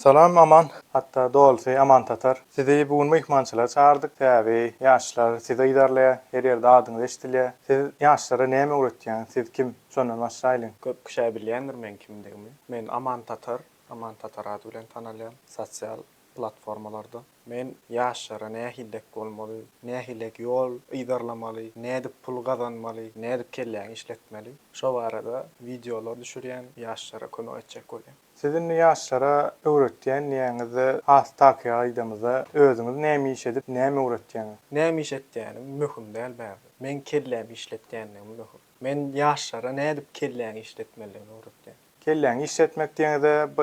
Salam aman, hatta dolfi aman tatar. Sizi bugün mehmançylar çağırdık täbi, ýaşlar sizi idarlaya, her ýerde adyňyzy eşdilýär. Siz ýaşlara näme öwretýän? Siz kim? Şondan başlaýlyň. Köp kişi bilýändir men kimdigimi. Men Aman Tatar ady bilen tanalýan sosial platformalarda. Men ýaşlara nähillek bolmaly, nähillek ýol idarlamaly, nädip pul gazanmaly, nädip kelläň işletmeli. Şo barada videolar düşürýän ýaşlara kömek etjek bolýan. Sizin ýaşlara öwretýän näňizi hastak ýaýdymyza özüňiz näme iş edip näme öwretýän? Näme iş etdiňim möhüm däl bäri. Men kellämi işletdiňim möhüm. Men ýaşlara nädip kelläň işletmeliligini öwretýän. Kelläň işletmek diýende bu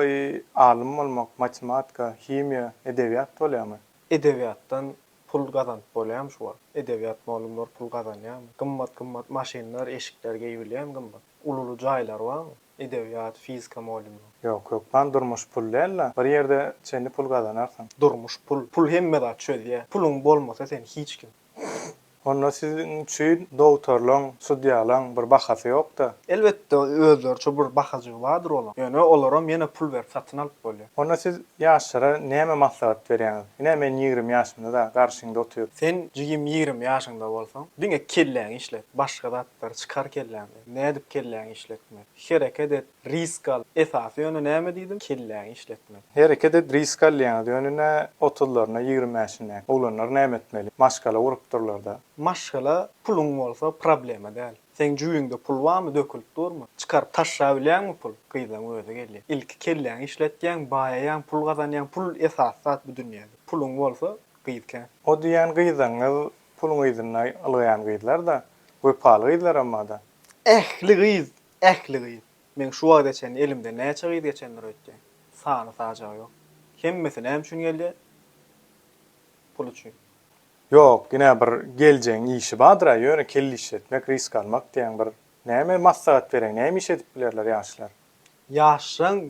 alim bolmak, matematika, himiýa, edebiýat bolýarmy? Edebiýatdan pul gazanyp bolýam şu. Edebiýat malumlar pul gazanýarmy? Gymmat maşinler, eşikler geýbilýärmi gymmat? Ululu jaýlar barmy? Edebiýat, fizika malumlar. Yok, ben durmuş pul değiller. Bir yerde seni pul kazanarsan. Durmuş pul. Pul hemme da çözdüye. Pulun bolmasa sen hiç kim. Onda sizin için doktorluğun, sudyalığın bir bakası yok da. Elbette özlerçe bir bakıcı vardır olan. Yani olaram yine pul ver satın alıp bolýar. Onda siz yaşlara näme maslahat berýäňiz? Ine men 20 ýaşymda da garşyňda oturup. Sen 20 ýaşyňda bolsaň, diňe kelläň işlet. Başga zatlar çykar kelläň. Nädip kelläň işletmek? Hereket et, risk al. Esasy ýöne näme diýdim? Kelläň işletmek. Hereket et risk alýan ýönüne 30-laryna 20 ýaşyna oglanlar näme etmeli? Maşgala urup durlar da. Maşgala pulun bolsa problema däl. Sen jüýüňde pul barmy, dökülip durma. Çıkarıp taşra bilýärmi pul? Gyýdan öýde gelýär. Ilki kelläň işletýän, baýaýan, pul gazanýan, pul esasat bu dünýäde. Pulun bolsa gyýdkan. O diýen gyýdaňyz puluň gyýdyna alýan gyýdlar da, bu paly gyýdlar amma da. Ähli gyýd. Men şu wagtda çen elimde näçe gyýd geçenler ötdi. Sany sajagy ýok. Hemmesi näme üçin geldi? Pul üçin. Yok, yine bir geleceğin işi badıra, yöne kelli işletmek, risk almak diyen bir näme maslahat berýän, näme iş edip bilerler ýaşlar? Ýaşlaň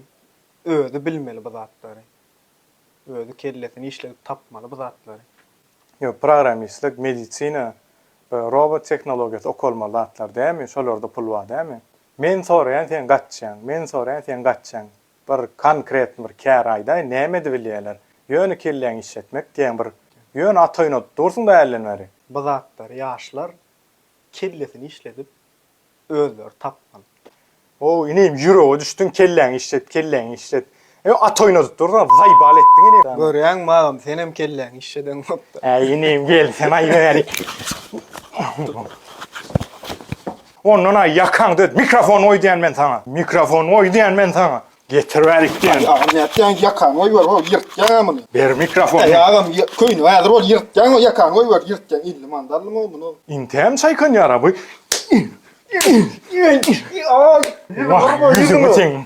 özü bilmeli bu zatlary. Özü kellesini işledip tapmaly bu zatlary. Yok, programistlik, medisina, robot teknologiyası okulmaly zatlar dämi? Şolarda pul bar dämi? Men soraýan sen gaçjaň, men soraýan sen gaçjaň. Bir konkret bir kär aýda näme edip bilýärler? Yöne kelläň işletmek diýen bir yön ataýyna dursun da ellenmeli. Bu zatlar, ýaşlar kellesini işledip özleri tapmaly. O inim ýüregi düşdün kelläň işlet. Ataýyna dursun, zaýbal etdiň ine. Görýän magam sen hem kelläň işleden bopda. Inim gel sen aýberik. Ondan yakan död, mikrofon oýdýan men sana. Mikrofon oýdýan men sana. Getirwerik diýen. Ýa-ni yakan oý bar, o ýyrtjan muny. Ber mikrofon. Ýa-gam köýni häzir bol ýyrtjan, o yakan oý bar, ýyrtjan illi mandalmy o muny. Intem çaýkan ýara bu. Ay, Yüzümü çeň.